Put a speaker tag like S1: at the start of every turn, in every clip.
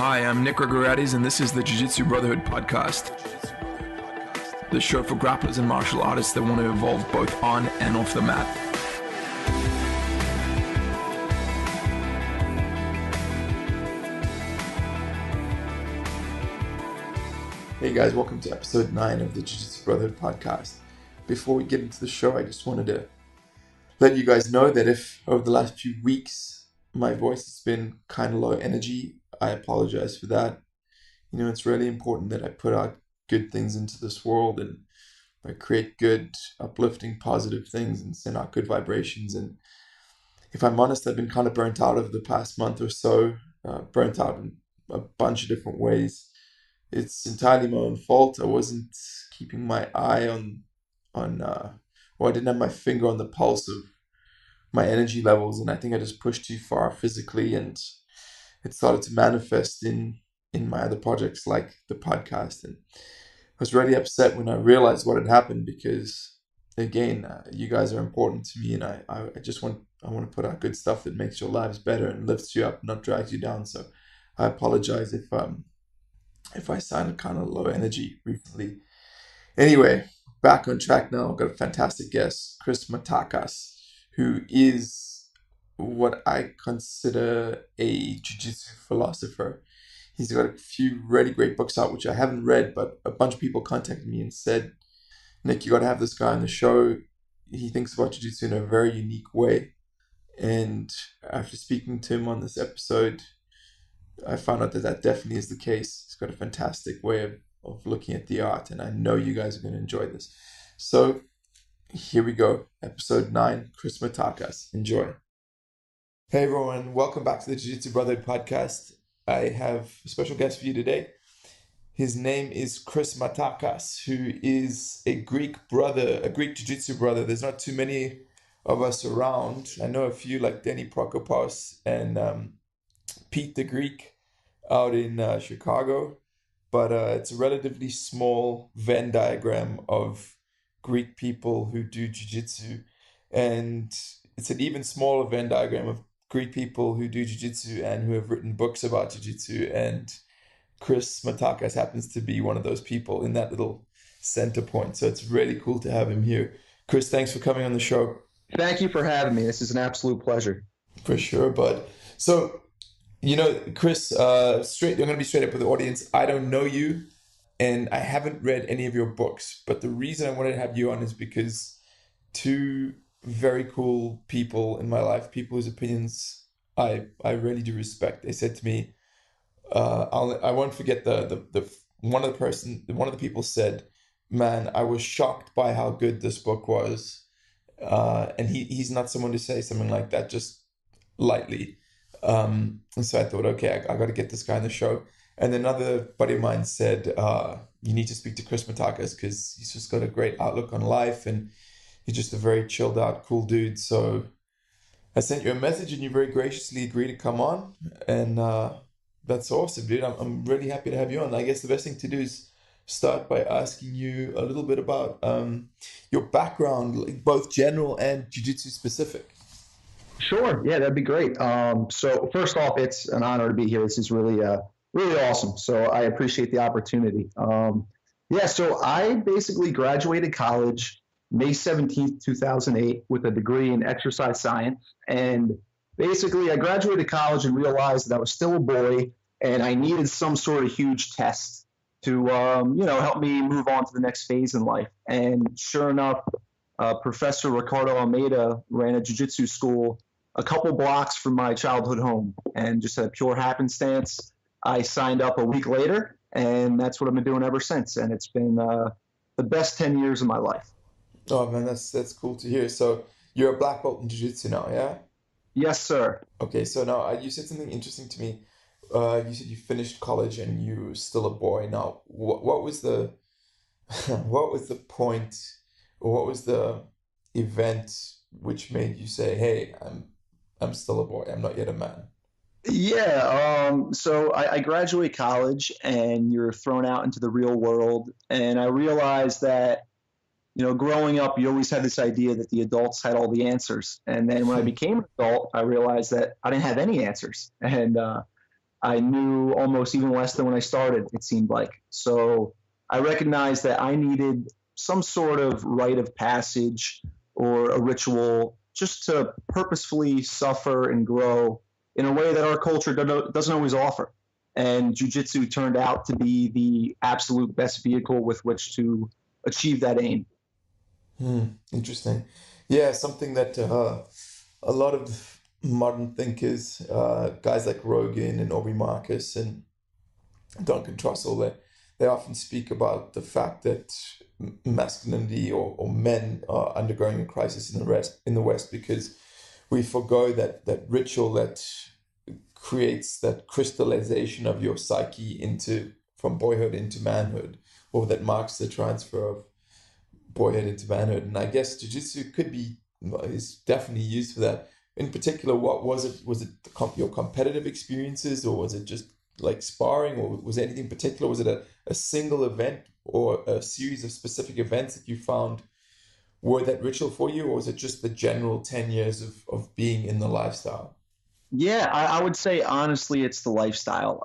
S1: Hi, I'm Nick Gregoriades, and this is the Jiu Jitsu Brotherhood podcast, the show for grapplers and martial artists that want to evolve both on and off the mat. Hey guys, welcome to episode 9 of the Jiu Jitsu Brotherhood podcast. Before we get into the show, I just wanted to let you guys know that if over the last few weeks my voice has been kind of low energy, I apologize for that. You know, it's really important that I put out good things into this world and I create good, uplifting, positive things and send out good vibrations. And if I'm honest, I've been kind of burnt out over the past month or so, burnt out in a bunch of different ways. It's entirely my own fault. I wasn't keeping my eye or I didn't have my finger on the pulse of my energy levels, and I think I just pushed too far physically, and it started to manifest in my other projects like the podcast. And I was really upset when I realized what had happened because, again, you guys are important to me, and I want to put out good stuff that makes your lives better and lifts you up, not drags you down. So I apologize if I sounded kind of low energy recently. Anyway, back on track now. I've got a fantastic guest, Chris Matakas, who is what I consider a jiu-jitsu philosopher. He's got a few really great books out, which I haven't read, but a bunch of people contacted me and said, Nick, you got to have this guy on the show. He thinks about jiu-jitsu in a very unique way. And after speaking to him on this episode, I found out that definitely is the case. He's got a fantastic way of looking at the art, and I know you guys are going to enjoy this. So here we go. Episode 9, Chris Matakas. Enjoy. Hey everyone, welcome back to the Jiu Jitsu Brotherhood podcast. I have a special guest for you today. His name is Chris Matakas, who is a Greek brother, a Greek Jiu Jitsu brother. There's not too many of us around. I know a few like Denny Prokopos and Pete the Greek out in Chicago, but it's a relatively small Venn diagram of Greek people who do jiu-jitsu, and it's an even smaller Venn diagram of Greek people who do jiu-jitsu and who have written books about jiu-jitsu, and Chris Matakas happens to be one of those people in that little center point. So it's really cool to have him here. Chris, thanks for coming on the show.
S2: Thank you for having me. This is an absolute pleasure.
S1: For sure, bud. So, you know, Chris, I'm going to be straight up with the audience. I don't know you, and I haven't read any of your books, but the reason I wanted to have you on is because two very cool people in my life, people whose opinions I really do respect. They said to me, I won't forget the one of the people said, "Man, I was shocked by how good this book was," and he's not someone to say something like that just lightly. And so I thought, okay, I got to get this guy on the show. And another buddy of mine said, you need to speak to Chris Matakas because he's just got a great outlook on life and he's just a very chilled out, cool dude. So I sent you a message and you very graciously agreed to come on. And that's awesome, dude. I'm really happy to have you on. I guess the best thing to do is start by asking you a little bit about your background, both general and jiu-jitsu specific.
S2: Sure. Yeah, that'd be great. So first off, it's an honor to be here. This is really awesome. So I appreciate the opportunity. So I basically graduated college May 17th, 2008 with a degree in exercise science. And basically I graduated college and realized that I was still a boy and I needed some sort of huge test to, help me move on to the next phase in life. And sure enough, Professor Ricardo Almeida ran a jiu-jitsu school a couple blocks from my childhood home, and just a pure happenstance, I signed up a week later, and that's what I've been doing ever since. And it's been the best 10 years of my life.
S1: Oh man, that's cool to hear. So you're a black belt in jiu-jitsu now, yeah?
S2: Yes, sir.
S1: Okay, so now you said something interesting to me. You said you finished college and you were still a boy. Now, what was the what was the point, or what was the event which made you say, "Hey, I'm still a boy. I'm not yet a man"?
S2: Yeah. So I graduate college and you're thrown out into the real world. And I realized that, growing up, you always had this idea that the adults had all the answers. And then when I became an adult, I realized that I didn't have any answers. And I knew almost even less than when I started, it seemed like. So I recognized that I needed some sort of rite of passage or a ritual just to purposefully suffer and grow in a way that our culture doesn't always offer. And jujitsu turned out to be the absolute best vehicle with which to achieve that aim.
S1: Interesting. Yeah, something that a lot of modern thinkers, guys like Rogan and Aubrey Marcus and Duncan Trussell, they often speak about the fact that masculinity or men are undergoing a crisis in the West because we forgo that ritual that creates that crystallization of your psyche into from boyhood into manhood, or that marks the transfer of boyhood into manhood. And I guess jiu-jitsu is definitely used for that. In particular, what was it? Was it your competitive experiences, or was it just like sparring, or was there anything particular? Was it a single event or a series of specific events that you found were that ritual for you, or was it just the general 10 years of being in the lifestyle?
S2: Yeah, I would say honestly, it's the lifestyle.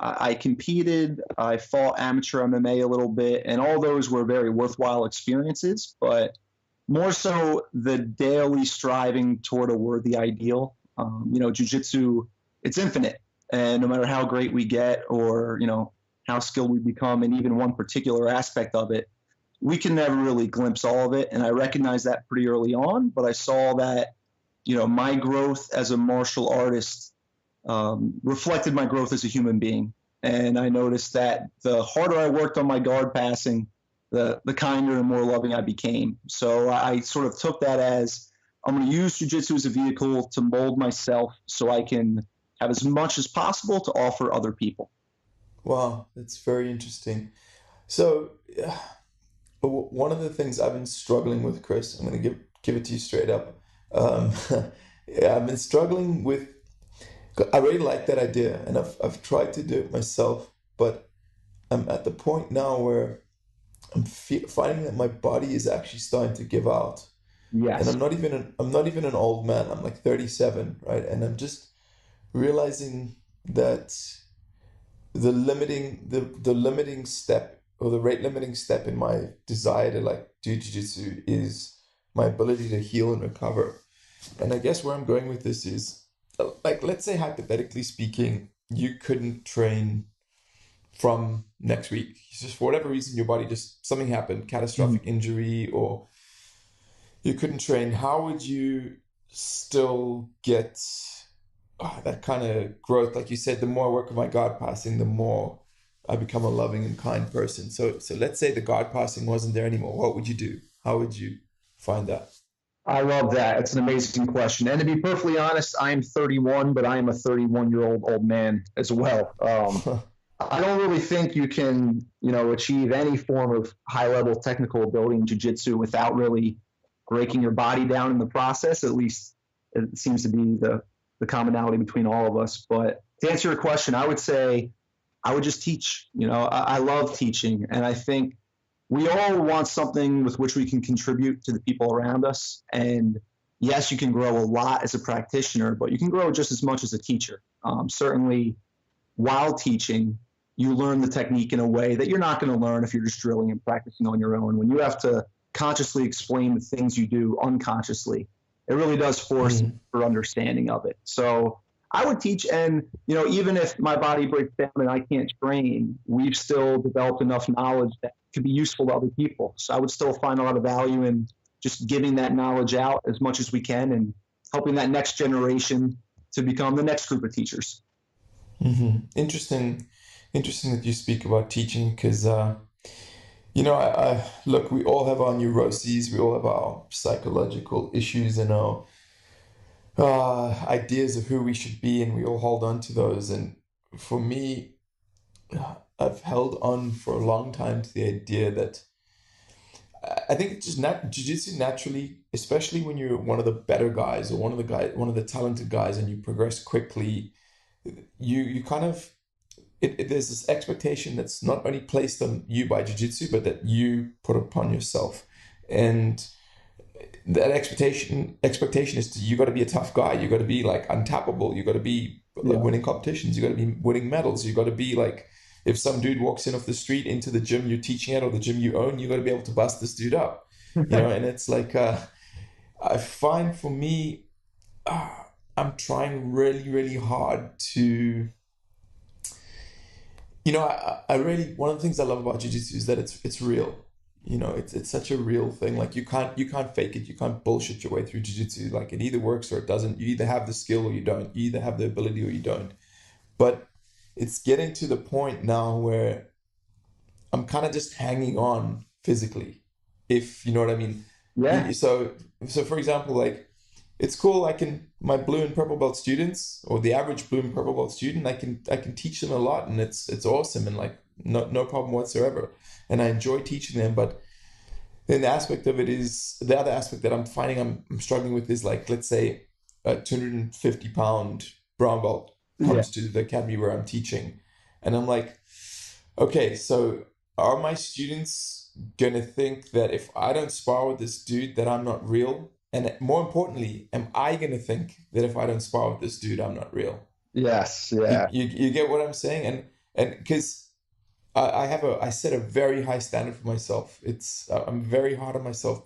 S2: I competed, I fought amateur MMA a little bit, and all those were very worthwhile experiences, but more so the daily striving toward a worthy ideal. Jujitsu, it's infinite. And no matter how great we get or, how skilled we become in even one particular aspect of it, we can never really glimpse all of it. And I recognized that pretty early on, but I saw that, my growth as a martial artist reflected my growth as a human being. And I noticed that the harder I worked on my guard passing, the kinder and more loving I became. So I sort of took that as I'm going to use jujitsu as a vehicle to mold myself so I can have as much as possible to offer other people.
S1: Wow, that's very interesting. So, one of the things I've been struggling with, Chris, I'm going to give it to you straight up. Um, yeah, I've been struggling with. I really like that idea, and I've tried to do it myself, but I'm at the point now where finding that my body is actually starting to give out, and
S2: Yes.
S1: I'm not even an old man. I'm like 37, right? And I'm just realizing that the limiting step or the rate limiting step in my desire to like do jiu-jitsu is my ability to heal and recover. And I guess where I'm going with this is like, let's say hypothetically speaking, you couldn't train from next week. It's just for whatever reason your body just something happened, catastrophic injury, or you couldn't train. How would you still get that kind of growth? Like you said, the more I work on my guard passing, the more I become a loving and kind person. So let's say the guard passing wasn't there anymore. What would you do? How would you find that?
S2: I love that. It's an amazing question. And to be perfectly honest, I am 31, but I am a 31-year-old old man as well. I don't really think you can, achieve any form of high-level technical ability in jiu-jitsu without really breaking your body down in the process. At least it seems to be the commonality between all of us. But to answer your question, I would say I would just teach. I love teaching, and I think we all want something with which we can contribute to the people around us. And yes, you can grow a lot as a practitioner, but you can grow just as much as a teacher. Certainly, while teaching, you learn the technique in a way that you're not going to learn if you're just drilling and practicing on your own. When you have to consciously explain the things you do unconsciously, it really does force for understanding of it. So I would teach, and even if my body breaks down and I can't train, we've still developed enough knowledge that could be useful to other people. So I would still find a lot of value in just giving that knowledge out as much as we can and helping that next generation to become the next group of teachers.
S1: Interesting, interesting that you speak about teaching because I look, we all have our neuroses, we all have our psychological issues and our ideas of who we should be, and we all hold on to those. And for me, I've held on for a long time to the idea that I think it's just jiu-jitsu naturally, especially when you're one of the better guys or one of the talented guys, and you progress quickly. You kind of there's this expectation that's not only placed on you by jiu-jitsu, but that you put upon yourself, and that expectation is you got to be a tough guy. You got to be like untappable. You got to be like
S2: Yeah.
S1: winning competitions. You got to be winning medals. You got to be like, if some dude walks in off the street into the gym you're teaching at or the gym you own, you got to be able to bust this dude up, And it's like, I find for me, uh, I'm trying really, really hard to, I really, one of the things I love about jiu-jitsu is that it's real. It's such a real thing. Like you can't fake it. You can't bullshit your way through jiu-jitsu. Like it either works or it doesn't. You either have the skill or you don't. You either have the ability or you don't. But it's getting to the point now where I'm kind of just hanging on physically, if you know what I mean.
S2: Yeah.
S1: So for example, like it's cool. My blue and purple belt students, or the average blue and purple belt student, I can teach them a lot, and it's awesome, and like no problem whatsoever, and I enjoy teaching them. But then the other aspect that I'm finding I'm struggling with is, like, let's say a 250-pound brown belt
S2: Yeah.
S1: comes to the academy where I'm teaching, and I'm like, okay, so are my students gonna think that if I don't spar with this dude that I'm not real? And more importantly, am I gonna think that if I don't spar with this dude, I'm not real?
S2: Yes.
S1: You
S2: Yeah.
S1: you, you get what I'm saying? And because I set a very high standard for myself. I'm very hard on myself,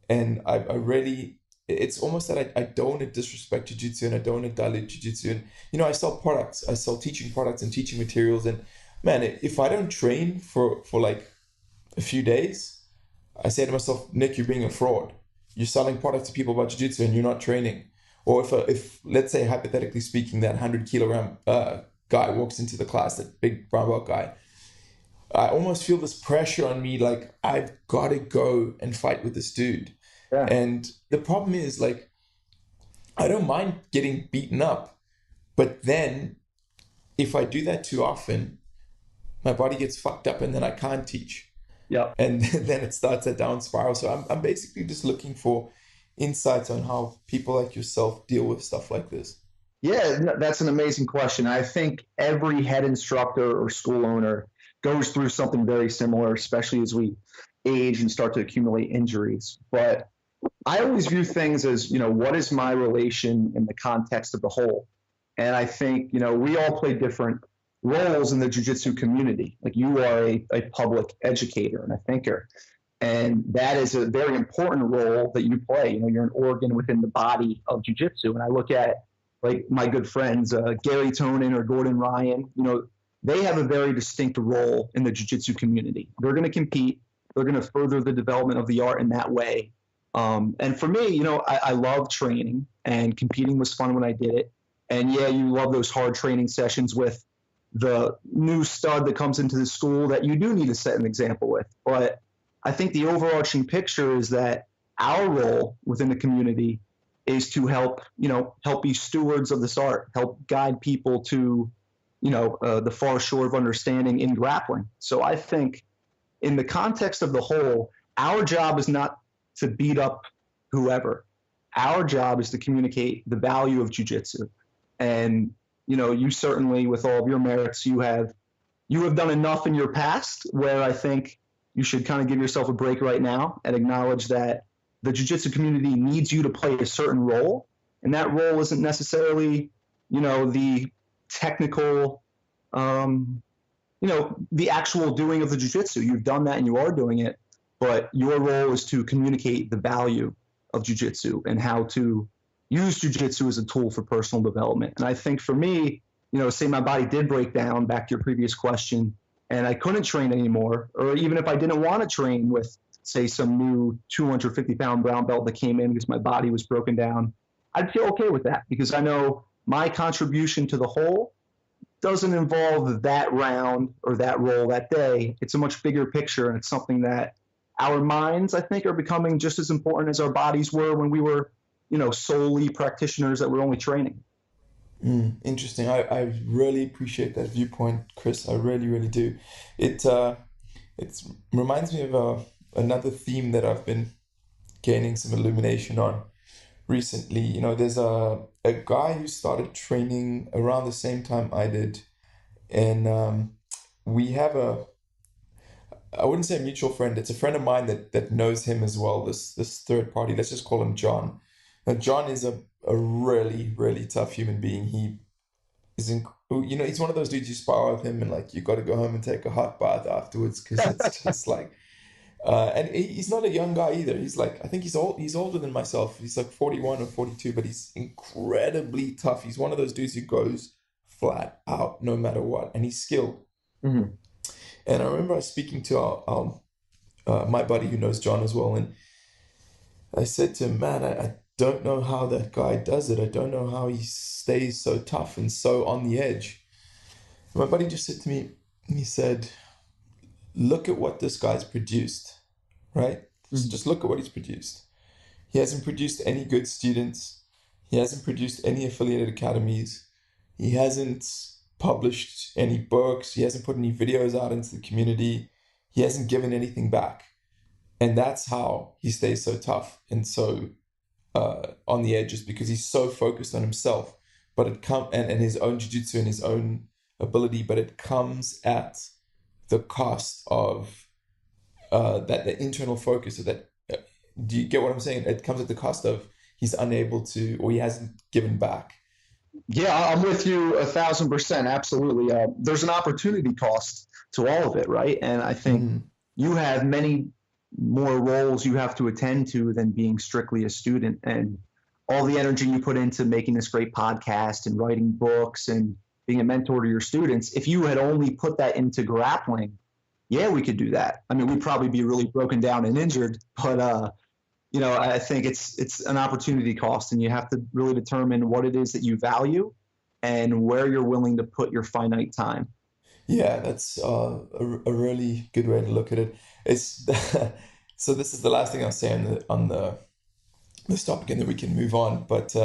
S1: and I really, it's almost that I don't want to disrespect jiu-jitsu, and I don't want to dilute jiu-jitsu. And I sell products, I sell teaching products and teaching materials, and man, if I don't train for like a few days, I say to myself, Nick, you're being a fraud. You're selling products to people about jiu-jitsu and you're not training. Or if let's say, hypothetically speaking, that 100 kilogram guy walks into the class, that big brown belt guy, I almost feel this pressure on me, like I've got to go and fight with this dude.
S2: Yeah.
S1: And the problem is, like, I don't mind getting beaten up, but then if I do that too often, my body gets fucked up and then I can't teach.
S2: Yep.
S1: And then it starts a down spiral. So I'm basically just looking for insights on how people like yourself deal with stuff like this.
S2: Yeah, that's an amazing question. I think every head instructor or school owner goes through something very similar, especially as we age and start to accumulate injuries. But I always view things as, what is my relation in the context of the whole? And I think, we all play different roles in the jiu-jitsu community. Like, you are a public educator and a thinker. And that is a very important role that you play. You're an organ within the body of jiu-jitsu. And I look at, like, my good friends, Gary Tonin or Gordon Ryan, they have a very distinct role in the jiu-jitsu community. They're going to compete. They're going to further the development of the art in that way. And for me, I love training, and competing was fun when I did it. And yeah, you love those hard training sessions with the new stud that comes into the school that you do need to set an example with. But I think the overarching picture is that our role within the community is to help be stewards of this art, help guide people to, the far shore of understanding in grappling. So I think in the context of the whole, our job is not to beat up whoever. Our job is to communicate the value of jiu-jitsu. And, you certainly, with all of your merits, you have done enough in your past where I think you should kind of give yourself a break right now and acknowledge that the jiu-jitsu community needs you to play a certain role. And that role isn't necessarily, the technical, the actual doing of the jiu-jitsu. You've done that and you are doing it, but your role is to communicate the value of jiu-jitsu and how to use jiu-jitsu as a tool for personal development. And I think for me, say my body did break down, back to your previous question, and I couldn't train anymore, or even if I didn't want to train with, say, some new 250-pound brown belt that came in because my body was broken down, I'd feel okay with that, because I know my contribution to the whole doesn't involve that round or that roll that day. It's a much bigger picture, and it's something that our minds, I think, are becoming just as important as our bodies were when we were, solely practitioners that were only training.
S1: Interesting. I really appreciate that viewpoint, Chris. I really, really do. It reminds me of another theme that I've been gaining some illumination on recently. There's a guy who started training around the same time I did, and we have I wouldn't say a mutual friend. It's a friend of mine that knows him as well. This third party. Let's just call him John. Now, John is a really, really tough human being. he's one of those dudes you spar with him and like you got to go home and take a hot bath afterwards because it's just like, and he's not a young guy either. He's like, I think he's old. He's older than myself. He's like 41 or 42, but he's incredibly tough. He's one of those dudes who goes flat out no matter what, and he's skilled.
S2: Mhm.
S1: And I remember I was speaking to my buddy who knows John as well, and I said to him, man, I don't know how that guy does it. I don't know how he stays so tough and so on the edge. My buddy just said to me, he said, look at what this guy's produced, right?
S2: Mhm.
S1: Just look at what he's produced. He hasn't produced any good students. He hasn't produced any affiliated academies. He hasn't published any books. He hasn't put any videos out into the community. He hasn't given anything back. And that's how he stays so tough and so on the edges because he's so focused on himself, but and his own jiu-jitsu and his own ability, but it comes at the cost of that the internal focus of that. Do you get what I'm saying? It comes at the cost of he's unable to, or he hasn't given back.
S2: Yeah, I'm with you 1,000%. Absolutely. There's an opportunity cost to all of it, right? And I think
S1: Mm,
S2: you have many more roles you have to attend to than being strictly a student. And all the energy you put into making this great podcast and writing books and being a mentor to your students, if you had only put that into grappling, yeah, we could do that. I mean, we'd probably be really broken down and injured, but I think it's an opportunity cost, and you have to really determine what it is that you value and where you're willing to put your finite time.
S1: yeah, that's a really good way to look at it. It's so this is the last thing I'll say on the this topic, and then we can move on. But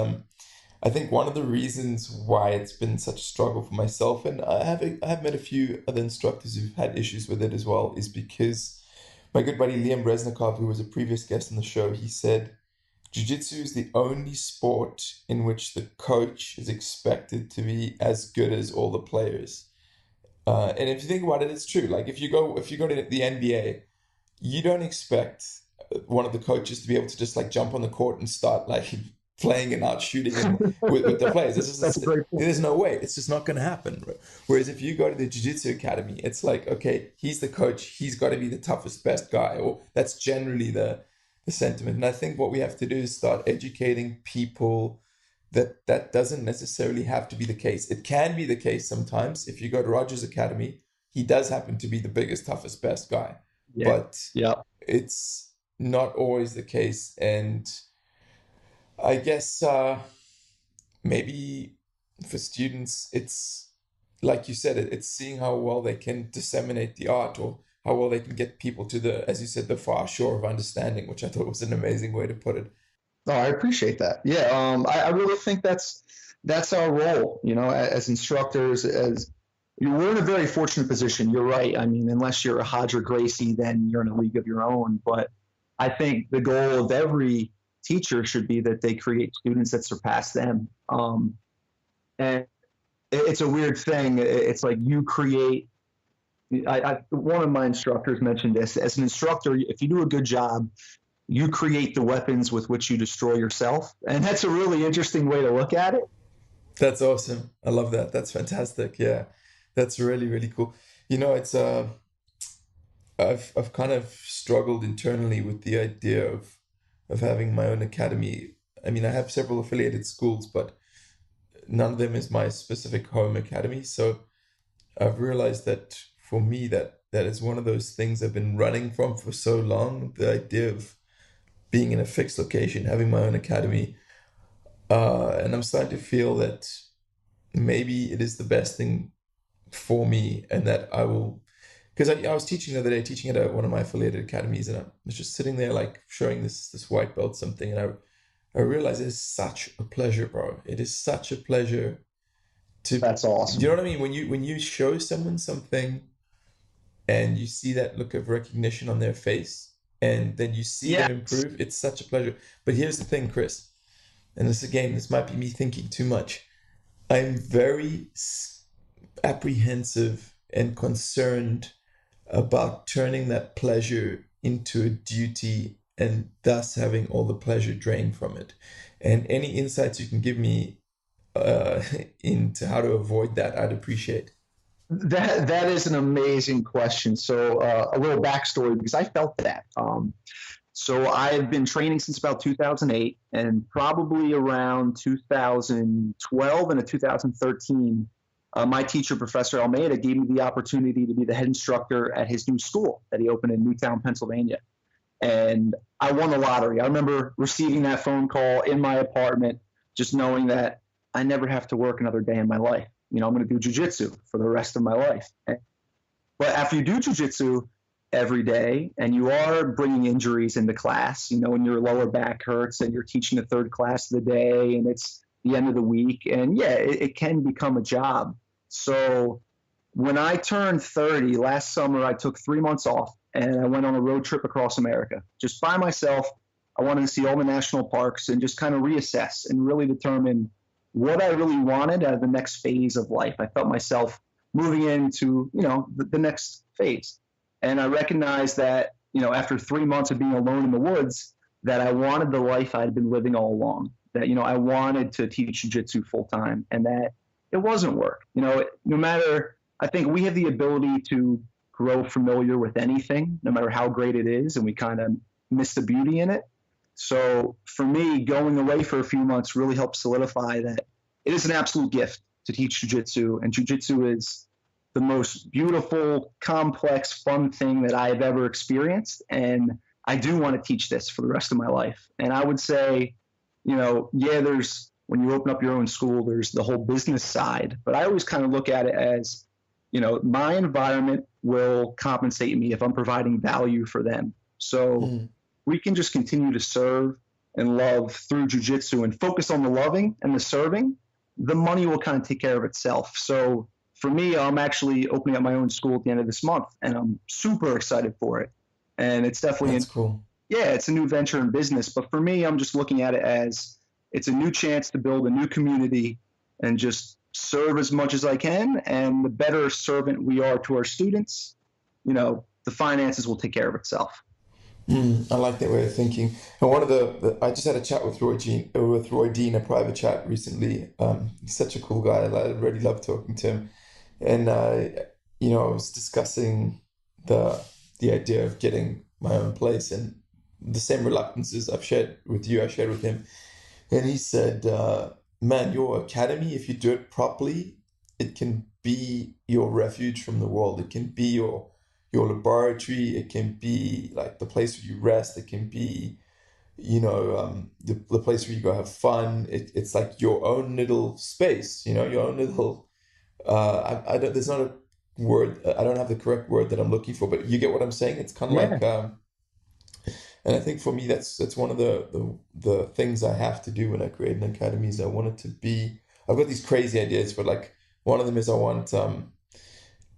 S1: I think one of the reasons why it's been such a struggle for myself, and I have met a few other instructors who've had issues with it as well, is because my good buddy Liam Reznikov, who was a previous guest on the show, he said Jiu-Jitsu is the only sport in which the coach is expected to be as good as all the players. And if you think about it, it's true. Like if you go to the NBA, you don't expect one of the coaches to be able to just like jump on the court and start like playing and out shooting and with the players.
S2: That's a great point.
S1: There's no way. It's just not going to happen. Whereas if you go to the Jiu-Jitsu Academy, it's like, okay, he's the coach. He's got to be the toughest, best guy. Or that's generally the sentiment. And I think what we have to do is start educating people that that doesn't necessarily have to be the case. It can be the case sometimes. If you go to Rogers Academy, he does happen to be the biggest, toughest, best guy.
S2: Yeah.
S1: But
S2: Yeah.
S1: it's not always the case. And I guess maybe for students, it's like you said, it's seeing how well they can disseminate the art or how well they can get people to the, as you said, the far shore of understanding, which I thought was an amazing way to put it.
S2: Oh, I appreciate that. Yeah. I really think that's our role, as instructors, we're in a very fortunate position. You're right. I mean, unless you're a Hodger Gracie, then you're in a league of your own. But I think the goal of every teacher should be that they create students that surpass them. And it's a weird thing. It's like you create. One of my instructors mentioned this. As an instructor, if you do a good job, you create the weapons with which you destroy yourself. And that's a really interesting way to look at it.
S1: That's awesome. I love that. That's fantastic. Yeah. That's really, really cool. It's I've kind of struggled internally with the idea of having my own academy. I mean, I have several affiliated schools, but none of them is my specific home academy. So I've realized that for me that is one of those things I've been running from for so long, the idea of being in a fixed location, having my own academy. And I'm starting to feel that maybe it is the best thing for me and that I will, because I was teaching the other day, teaching at one of my affiliated academies, and I was just sitting there like showing this white belt something, and I realized it is such a pleasure, bro. It is such a pleasure to,
S2: That's
S1: you know
S2: awesome.
S1: what I mean? When you show someone something and you see that look of recognition on their face, and then you see
S2: Yeah.
S1: them improve, it's such a pleasure. But here's the thing, Chris, and this might be me thinking too much. I'm very apprehensive and concerned about turning that pleasure into a duty and thus having all the pleasure drained from it. And any insights you can give me uh, into how to avoid that, I'd appreciate.
S2: That is an amazing question. So a little backstory because I felt that. So I've been training since about 2008, and probably around 2012 and 2013, my teacher, Professor Almeida, gave me the opportunity to be the head instructor at his new school that he opened in Newtown, Pennsylvania. And I won the lottery. I remember receiving that phone call in my apartment, just knowing that I never have to work another day in my life. I'm going to do jujitsu for the rest of my life. But after you do jujitsu every day and you are bringing injuries into class, and your lower back hurts and you're teaching the third class of the day and it's the end of the week, and yeah, it can become a job. So when I turned 30 last summer, I took 3 months off and I went on a road trip across America just by myself. I wanted to see all the national parks and just kind of reassess and really determine what I really wanted out of the next phase of life. I felt myself moving into, the next phase. And I recognized that, after 3 months of being alone in the woods, that I wanted the life I'd been living all along, that, I wanted to teach jiu-jitsu full time and that it wasn't work. No matter, I think we have the ability to grow familiar with anything, no matter how great it is, and we kind of miss the beauty in it. So for me, going away for a few months really helped solidify that it is an absolute gift to teach jiu-jitsu, and jiu-jitsu is the most beautiful, complex, fun thing that I've ever experienced. And I do want to teach this for the rest of my life. And I would say, there's, when you open up your own school, there's the whole business side, but I always kind of look at it as, my environment will compensate me if I'm providing value for them. So we can just continue to serve and love through jiu-jitsu and focus on the loving and the serving. The money will kind of take care of itself. So for me, I'm actually opening up my own school at the end of this month, and I'm super excited for it. And it's definitely
S1: That's cool.
S2: Yeah, it's a new venture in business. But for me, I'm just looking at it as it's a new chance to build a new community and just serve as much as I can. And the better servant we are to our students, the finances will take care of itself.
S1: I like that way of thinking. And one of I just had a chat with Roy Dean, a private chat recently. He's such a cool guy. I really love talking to him. And I was discussing the idea of getting my own place and the same reluctances I've shared with you, I shared with him. And he said, man, your academy, if you do it properly, it can be your refuge from the world. It can be your laboratory. It can be like the place where you rest. It can be, the place where you go have fun. It's like your own little space, your own little, I don't, there's not a word, I don't have the correct word that I'm looking for, but you get what I'm saying? It's kind of like, and I think for me, that's one of the things I have to do when I create an academy is I want it to be, I've got these crazy ideas, but like one of them is I want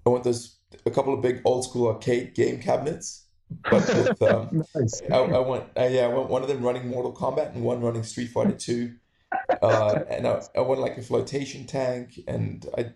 S1: those, a couple of big old school arcade game cabinets, but with,
S2: Nice.
S1: I want, yeah, I want one of them running Mortal Kombat and one running Street Fighter 2. And I want like a flotation tank, and I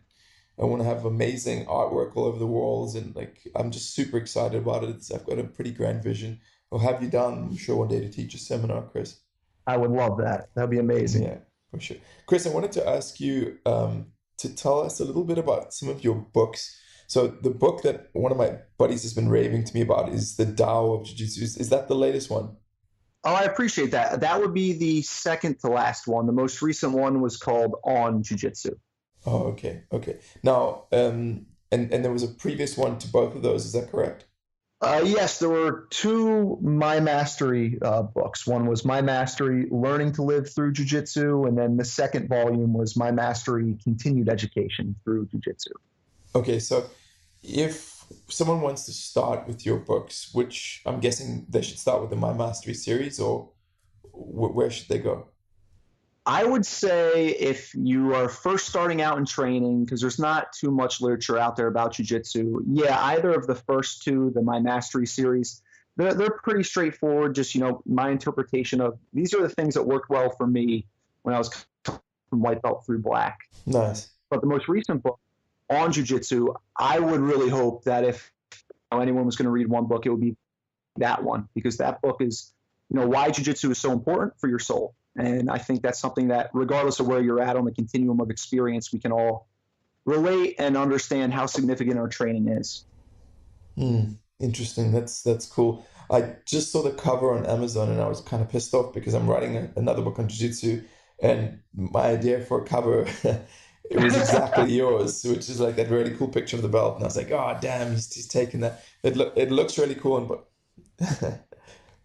S1: want to have amazing artwork all over the walls, and like I'm just super excited about it. I've got a pretty grand vision. I'll have you down, I'm sure, one day to teach a seminar, Chris.
S2: I would love that. That'd be amazing.
S1: Yeah, for sure. Chris, I wanted to ask you to tell us a little bit about some of your books. So the book that one of my buddies has been raving to me about is The Tao of Jiu-Jitsu. Is that the latest one?
S2: Oh, I appreciate that. That would be the second to last one. The most recent one was called On Jiu-Jitsu.
S1: Oh, okay, okay. Now, and there was a previous one to both of those. Is that correct?
S2: Yes, there were two My Mastery books. One was My Mastery Learning to Live Through Jiu-Jitsu, and then the second volume was My Mastery Continued Education Through Jiu-Jitsu.
S1: Okay, so if someone wants to start with your books, which I'm guessing they should start with the My Mastery series, or where should they go?
S2: I would say if you are first starting out in training, because there's not too much literature out there about jiu-jitsu, yeah, either of the first two, the My Mastery series, they're pretty straightforward. Just, my interpretation of these are the things that worked well for me when I was from white belt through black.
S1: Nice.
S2: But the most recent book on jiu-jitsu, I would really hope that if anyone was going to read one book, it would be that one, because that book is, why jiu-jitsu is so important for your soul. And I think that's something that, regardless of where you're at on the continuum of experience, we can all relate and understand how significant our training is.
S1: Interesting. That's cool. I just saw the cover on Amazon and I was kind of pissed off because I'm writing another book on jiu-jitsu, and my idea for a cover it was exactly yours, which is like that really cool picture of the belt, and I was like, oh damn, he's taken that. It looks really cool, and but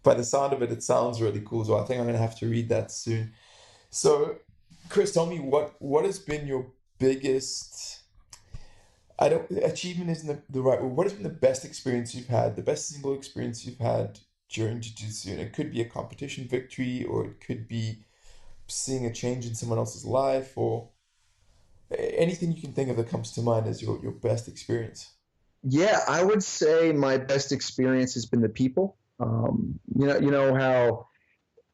S1: by the sound of it, it sounds really cool. So I think I'm gonna have to read that soon. So, Chris, tell me what has been your biggest, I don't, achievement isn't the right word. What has been the best experience you've had, the best single experience you've had during jiu-jitsu? And it could be a competition victory, or it could be seeing a change in someone else's life, or anything you can think of that comes to mind as your best experience.
S2: Yeah, I would say my best experience has been the people. You know how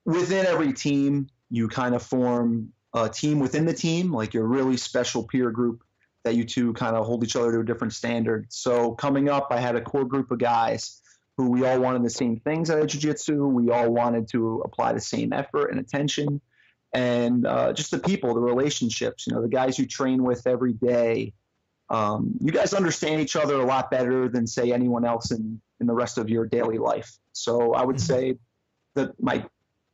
S2: within every team you kind of form a team within the team, like your really special peer group that you two kind of hold each other to a different standard. So coming up, I had a core group of guys who we all wanted the same things out of jiu-jitsu. We all wanted to apply the same effort and attention, and just the people, the relationships. You know, the guys you train with every day. You guys understand each other a lot better than, say, anyone else in the rest of your daily life. So I would
S1: Mhm.
S2: say that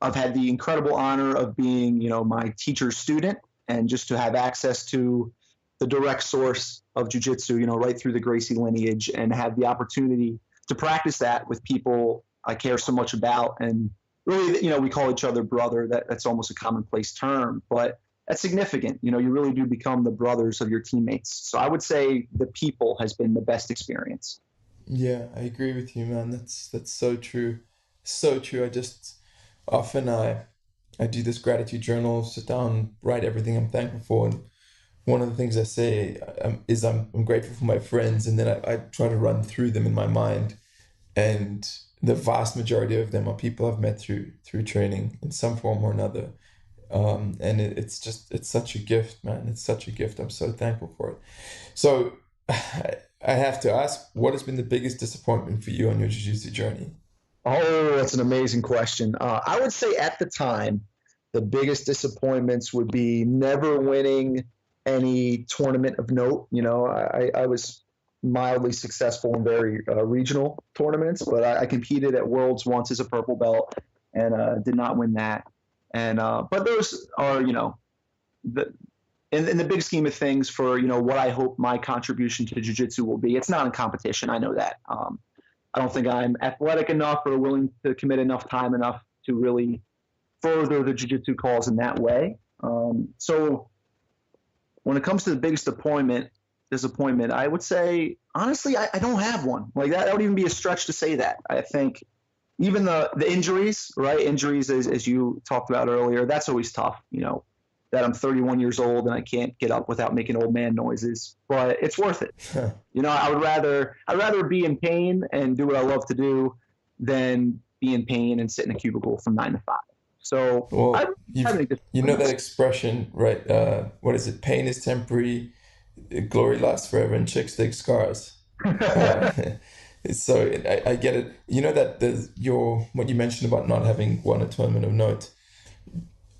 S2: I've had the incredible honor of being, you know, my teacher's student, and just to have access to the direct source of jiu-jitsu, you know, right through the Gracie lineage, and have the opportunity to practice that with people I care so much about. And really, you know, we call each other brother. That's almost a commonplace term, but that's significant. You know, you really do become the brothers of your teammates. So I would say the people has been the best experience.
S1: Yeah, I agree with you, man. That's so true. So true. I just often I do this gratitude journal, sit down, write everything I'm thankful for, and one of the things I say is I'm grateful for my friends, and then I try to run through them in my mind, and the vast majority of them are people I've met through training in some form or another. And it's such a gift, man. It's such a gift. I'm so thankful for it. So I have to ask, what has been the biggest disappointment for you on your jiu-jitsu journey?
S2: Oh, that's an amazing question. I would say at the time, the biggest disappointments would be never winning any tournament of note. You know, I was mildly successful in very regional tournaments, but I competed at Worlds once as a purple belt, and did not win that. And but those are, you know, the in the big scheme of things, for, you know, what I hope my contribution to jiu-jitsu will be. It's not in competition. I know that. I don't think I'm athletic enough or willing to commit enough time enough to really further the jiu-jitsu cause in that way. So when it comes to the biggest disappointment, I would say, honestly, I don't have one. Like that would even be a stretch to say that. I think even the injuries, right? Injuries, as you talked about earlier, that's always tough. You know, that I'm 31 years old and I can't get up without making old man noises, but it's worth it. You know, I'd rather be in pain and do what I love to do than be in pain and sit in a cubicle from 9 to 5. So I
S1: Well,
S2: I think
S1: you know that expression, right? What is it? Pain is temporary, glory lasts forever, and chicks dig scars. Uh, so I get it. You know that your what you mentioned about not having won a tournament of note.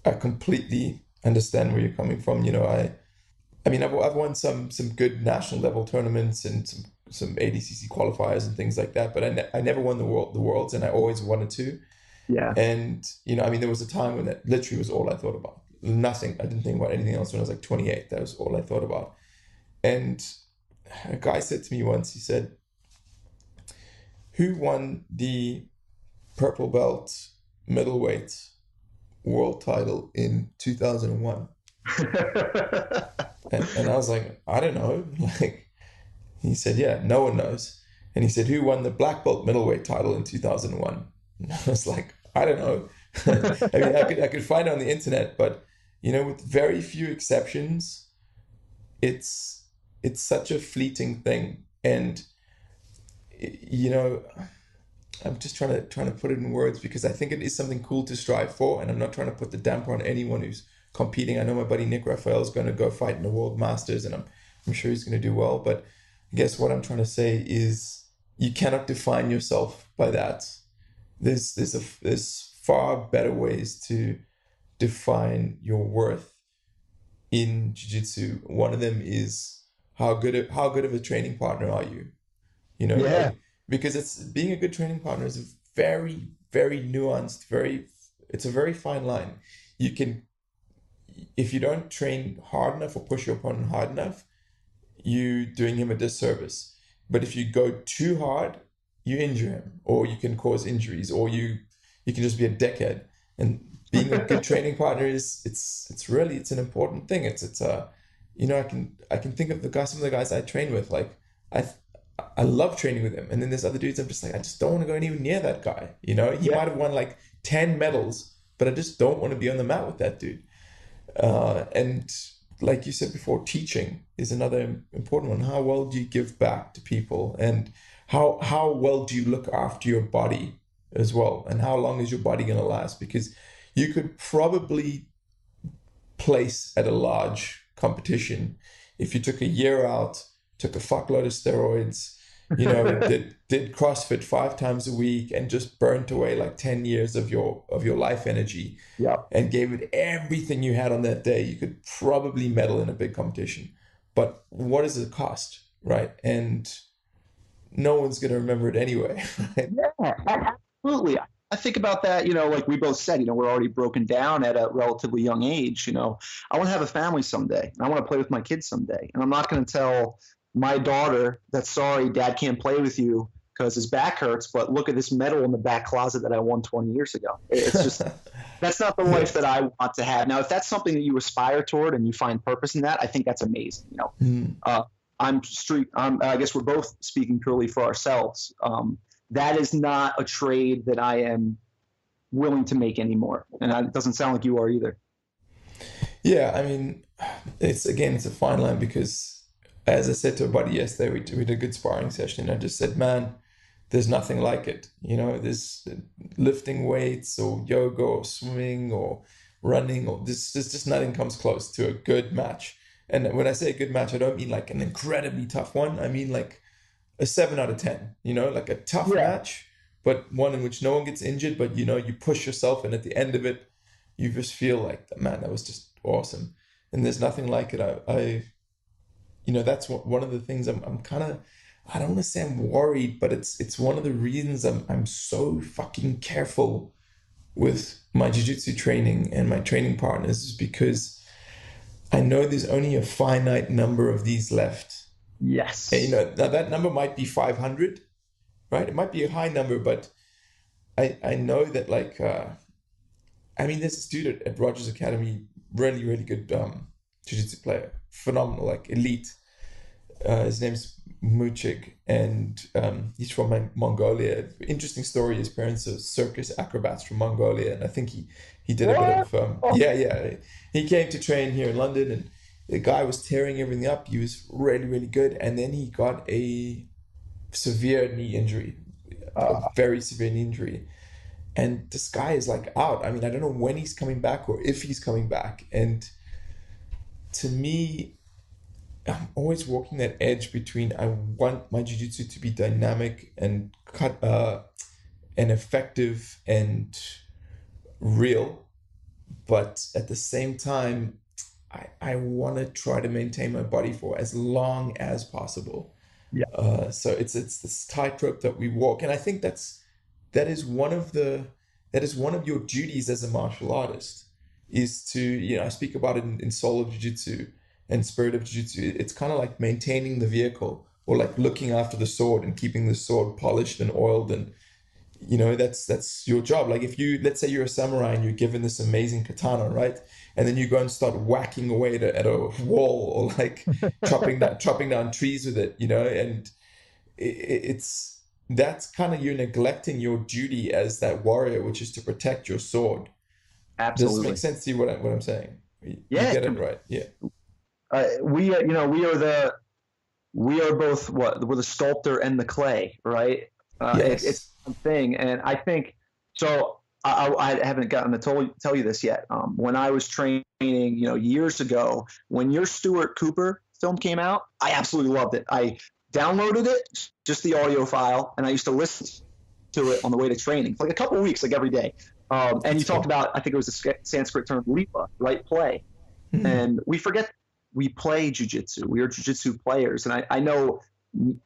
S1: I completely understand where you're coming from. You know, I mean, I've won some good national level tournaments and some ADCC qualifiers and things like that, but I never won the worlds, and I always wanted to.
S2: yeah.
S1: And you know, I mean, there was a time when that literally was all I thought about. Nothing. I didn't think about anything else when I was like 28. That was all I thought about. And a guy said to me once, he said, "Who won the purple belt middleweight world title in 2001?" And I was like, I don't know. Like, he said, yeah, no one knows. And he said, who won the black belt middleweight title in 2001? And I was like, I don't know. I mean, I could find it on the internet, but you know, with very few exceptions, it's it's such a fleeting thing. And you know, I'm just trying to put it in words because I think it is something cool to strive for, and I'm not trying to put the damper on anyone who's competing. I know my buddy Nick Raphael is going to go fight in the World Masters, and I'm sure he's going to do well. But I guess what I'm trying to say is you cannot define yourself by that. There's far better ways to define your worth in jiu-jitsu. One of them is how good of a training partner are you? You know,
S2: Yeah.
S1: like, because it's being a good training partner is a very, very nuanced, it's a very fine line. You can, if you don't train hard enough or push your opponent hard enough, you doing him a disservice. But if you go too hard, you injure him, or you can cause injuries, or you can just be a dickhead. And being a good training partner it's really it's an important thing. It's a you know, I can think of some of the guys I train with, like I I love training with him. And then there's other dudes I'm just like, I just don't want to go anywhere near that guy. You know, he
S2: Yeah.
S1: might have won like 10 medals, but I just don't want to be on the mat with that dude. And like you said before, teaching is another important one. How well do you give back to people, and how well do you look after your body as well, and how long is your body going to last? Because you could probably place at a large competition if you took a year out, took a fuckload of steroids, you know, did CrossFit 5 times a week, and just burnt away like 10 years of your life energy,
S2: Yeah.
S1: and gave it everything you had on that day. You could probably medal in a big competition. But what does it cost, right? And no one's going to remember it anyway. Right?
S2: Yeah, absolutely. I think about that, you know, like we both said, you know, we're already broken down at a relatively young age. You know, I want to have a family someday. I want to play with my kids someday. And I'm not going to tell my daughter that, sorry, dad can't play with you because his back hurts, but look at this medal in the back closet that I won 20 years ago. It's just, that's not the life that I want to have. Now, if that's something that you aspire toward and you find purpose in that, I think that's amazing. You know, I guess we're both speaking purely for ourselves. That is not a trade that I am willing to make anymore. And it doesn't sound like you are either.
S1: Yeah, I mean, it's a fine line, because as I said to a buddy yesterday, we did a good sparring session, and I just said, man, there's nothing like it. You know, there's lifting weights or yoga or swimming or running, or this just nothing comes close to a good match. And when I say a good match, I don't mean like an incredibly tough one. I mean like a 7 out of 10, you know, like a tough match, but one in which no one gets injured, but you know, you push yourself, and at the end of it, you just feel like, man, that was just awesome. And there's nothing like it. I you know, that's one of the things I'm kind of, I don't want to say I'm worried, but it's one of the reasons I'm so fucking careful with my jiu-jitsu training and my training partners, is because I know there's only a finite number of these left.
S2: Yes.
S1: And, you know, now that number might be 500, right? It might be a high number, but I know that, like, I mean, there's this dude at Rogers Academy, really, really good jiu-jitsu player, phenomenal, like elite. His name's Muchig, and he's from Mongolia. Interesting story. His parents are circus acrobats from Mongolia, and I think he did a bit of yeah. He came to train here in London, and the guy was tearing everything up. He was really, really good, and then he got a severe knee injury, a very severe knee injury, and this guy is like out. I mean, I don't know when he's coming back or if he's coming back. And to me, I'm always walking that edge between, I want my jiu-jitsu to be dynamic and and effective and real, but at the same time, I want to try to maintain my body for as long as possible.
S2: Yeah.
S1: So it's this tightrope that we walk, and I think that is one of your duties as a martial artist, is to, you know, I speak about it in Soul of Jiu-Jitsu and Spirit of Jiu-Jitsu. It's kind of like maintaining the vehicle, or like looking after the sword and keeping the sword polished and oiled, and you know, that's your job. Like, if you, let's say you're a samurai and you're given this amazing katana, right, and then you go and start whacking away at a wall, or like chopping down trees with it, you know, and it's that's kind of, you're neglecting your duty as that warrior, which is to protect your sword. Does this
S2: Absolutely.
S1: make sense to you, what I'm saying? You
S2: Yeah.
S1: get it, right? Yeah.
S2: You know, we are both we're the sculptor and the clay, right?
S1: Yes.
S2: It's one thing, and I think so. I haven't gotten to tell you this yet. When I was training, you know, years ago, when your Stuart Cooper film came out, I absolutely loved it. I downloaded it, just the audio file, and I used to listen to it on the way to training for like a couple of weeks, like every day. And you
S1: That's
S2: talked
S1: cool.
S2: about, I think it was a Sanskrit term, lipa, right? Play.
S1: Hmm.
S2: And we forget we play jujitsu. We are jujitsu players. And I know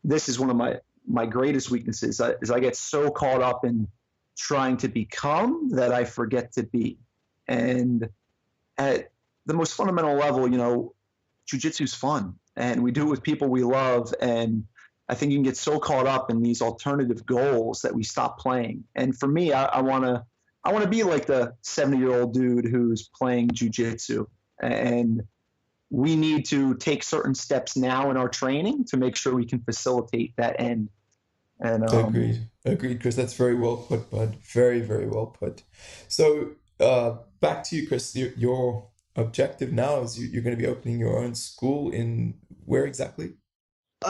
S2: this is one of my greatest weaknesses is I get so caught up in trying to become that I forget to be. And at the most fundamental level, jujitsu is fun and we do it with people we love. And I think you can get so caught up in these alternative goals that we stop playing. And for me, I want to be like the 70-year-old dude who's playing jujitsu. And we need to take certain steps now in our training to make sure we can facilitate that end. And
S1: Agreed. Agreed, Chris. That's very well put, bud. Very, very well put. So, back to you, Chris. Your objective now is you're going to be opening your own school in where exactly?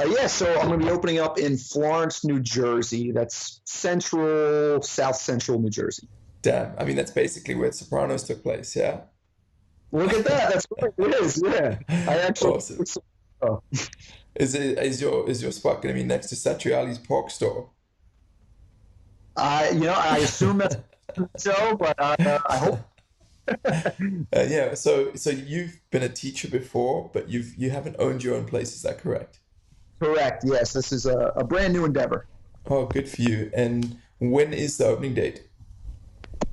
S2: yeah, so I'm going to be opening up in Florence, New Jersey. That's central, south central New Jersey.
S1: Damn. I mean, that's basically where Sopranos took place. Yeah.
S2: Look at that. That's right. It is. Yeah. I actually.
S1: Awesome.
S2: Oh.
S1: Is your spot going to be next to Satriali's pork store?
S2: I assume that's so, but I hope.
S1: Yeah. So you've been a teacher before, but you haven't owned your own place. Is that correct?
S2: Correct. Yes, this is a brand new endeavor.
S1: Oh, good for you. And when is the opening date?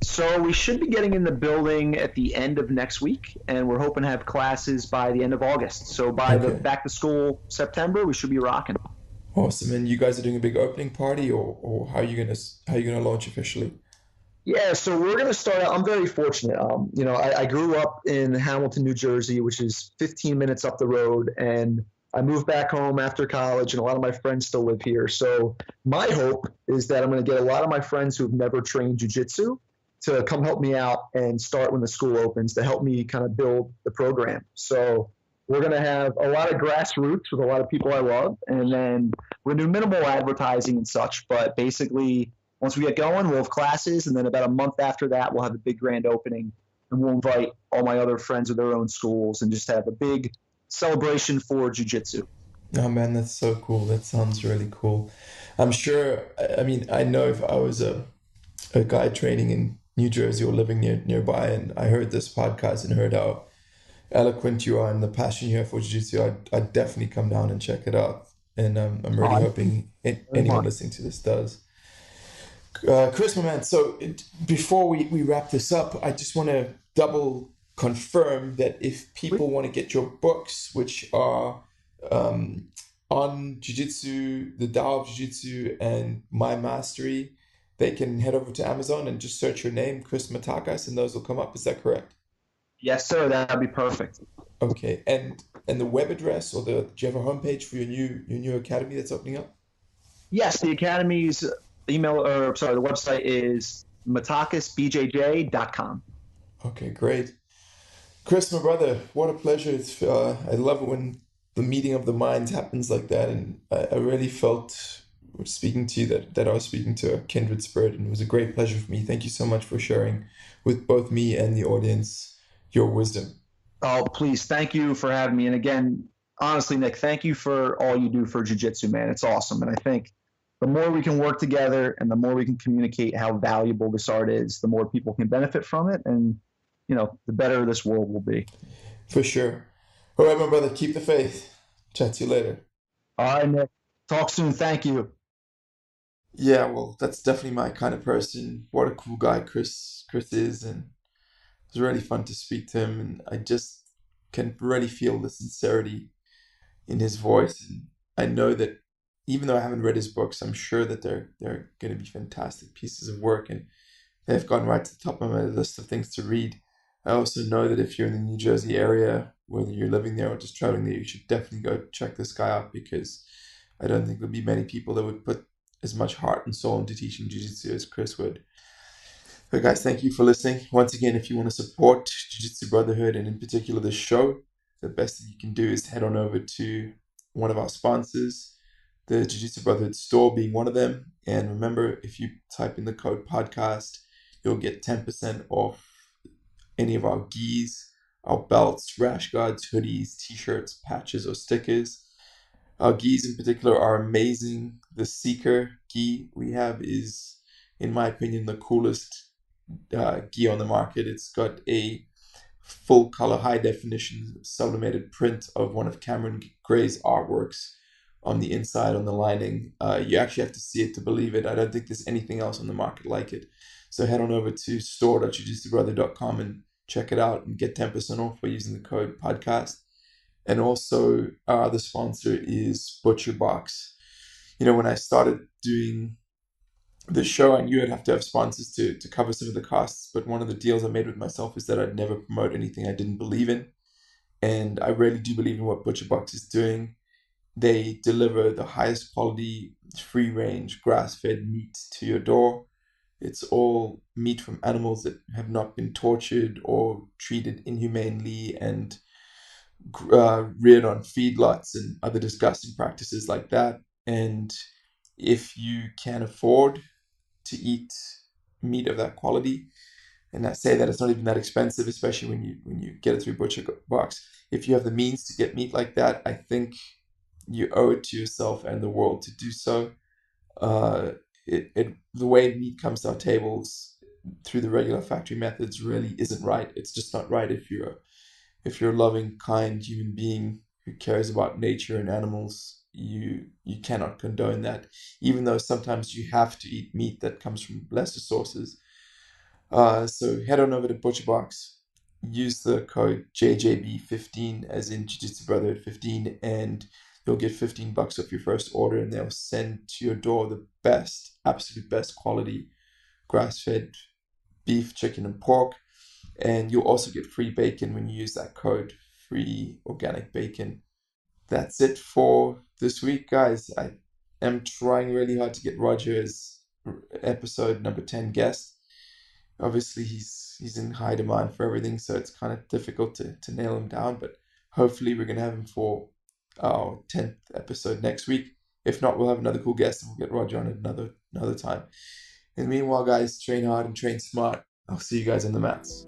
S2: So we should be getting in the building at the end of next week, and we're hoping to have classes by the end of August. So by the
S1: Okay.
S2: back to school September, we should be rocking.
S1: Awesome. And you guys are doing a big opening party, or how you gonna launch officially?
S2: Yeah, so we're going to start out. I'm very fortunate. I grew up in Hamilton, New Jersey, which is 15 minutes up the road, and I moved back home after college, and a lot of my friends still live here. So my hope is that I'm going to get a lot of my friends who've never trained jujitsu to come help me out and start when the school opens to help me kind of build the program. So we're going to have a lot of grassroots with a lot of people I love, and then we're going to do minimal advertising and such. But basically, once we get going, we'll have classes, and then about a month after that, we'll have a big grand opening, and we'll invite all my other friends with their own schools and just have a big celebration for jujitsu.
S1: Oh man, that's so cool. That sounds really cool. I'm sure. I mean, I know if I was a guy training in New Jersey or living nearby, and I heard this podcast and heard how eloquent you are and the passion you have for jiu-jitsu, I'd definitely come down and check it out. And I'm really
S2: Oh,
S1: hoping
S2: very
S1: anyone
S2: much.
S1: listening to this does. Chris, my man, so before we wrap this up, I just want to double confirm that if people want to get your books, which are um, on Jiu-Jitsu, the Tao of Jiu-Jitsu, and My Mastery, they can head over to Amazon and just search your name, Chris Matakas, and those will come up. Is that correct?
S2: Yes, sir. That'd be perfect.
S1: Okay, and the web address or do you have a homepage for your new academy that's opening up?
S2: Yes, the Academy's email, or sorry, the website is matakasbjj.com.
S1: Okay, great. Chris, my brother, what a pleasure. I love it when the meeting of the minds happens like that, and I really felt speaking to you that I was speaking to a kindred spirit, and it was a great pleasure for me. Thank you so much for sharing with both me and the audience your wisdom.
S2: Oh, please, thank you for having me. And again, honestly, Nick, thank you for all you do for jujitsu, man. It's awesome. And I think the more we can work together and the more we can communicate how valuable this art is, the more people can benefit from it. And, the better this world will be.
S1: For sure. All right, my brother, keep the faith. Chat to you later.
S2: All right, Nick. Talk soon. Thank you.
S1: Yeah, well, that's definitely my kind of person. What a cool guy Chris is, and it was really fun to speak to him, and I just can really feel the sincerity in his voice. And I know that even though I haven't read his books, I'm sure that they're going to be fantastic pieces of work, and they've gone right to the top of my list of things to read. I also know that if you're in the New Jersey area, whether you're living there or just traveling there, you should definitely go check this guy out because I don't think there'll be many people that would put as much heart and soul into teaching jiu-jitsu as Chris would. So guys, thank you for listening. Once again, if you want to support Jiu-Jitsu Brotherhood and in particular this show, the best that you can do is head on over to one of our sponsors, the Jiu-Jitsu Brotherhood store being one of them. And remember, if you type in the code podcast, you'll get 10% off any of our gis, our belts, rash guards, hoodies, t-shirts, patches, or stickers. Our gis in particular are amazing. The Seeker gi we have is, in my opinion, the coolest gear on the market. It's got a full color, high definition, sublimated print of one of Cameron Gray's artworks on the inside, on the lining. You actually have to see it to believe it. I don't think there's anything else on the market like it. So head on over to store.jujitsubrother.com and check it out and get 10% off by using the code podcast. And also, our other sponsor is ButcherBox. When I started doing the show, I knew I'd have to have sponsors to cover some of the costs. But one of the deals I made with myself is that I'd never promote anything I didn't believe in. And I really do believe in what ButcherBox is doing. They deliver the highest quality, free range, grass fed meat to your door. It's all meat from animals that have not been tortured or treated inhumanely and reared on feedlots and other disgusting practices like that. And if you can afford to eat meat of that quality, and I say that it's not even that expensive, especially when you get it through ButcherBox. If you have the means to get meat like that, I think you owe it to yourself and the world to do so. The way meat comes to our tables through the regular factory methods really isn't right. It's just not right if you're a loving, kind human being who cares about nature and animals. You cannot condone that, even though sometimes you have to eat meat that comes from lesser sources. So head on over to ButcherBox, use the code JJB15 as in Jiu-Jitsu Brotherhood 15, and you'll get $15 off your first order, and they'll send to your door the best, absolute best quality grass-fed beef, chicken, and pork. And you'll also get free bacon when you use that code, free organic bacon. That's it for this week, guys. I am trying really hard to get Roger as episode number 10 guest. Obviously, he's in high demand for everything, so it's kind of difficult to nail him down. But hopefully, we're going to have him for our 10th episode next week. If not, we'll have another cool guest and we'll get Roger on another time. And meanwhile, guys, train hard and train smart. I'll see you guys on the mats.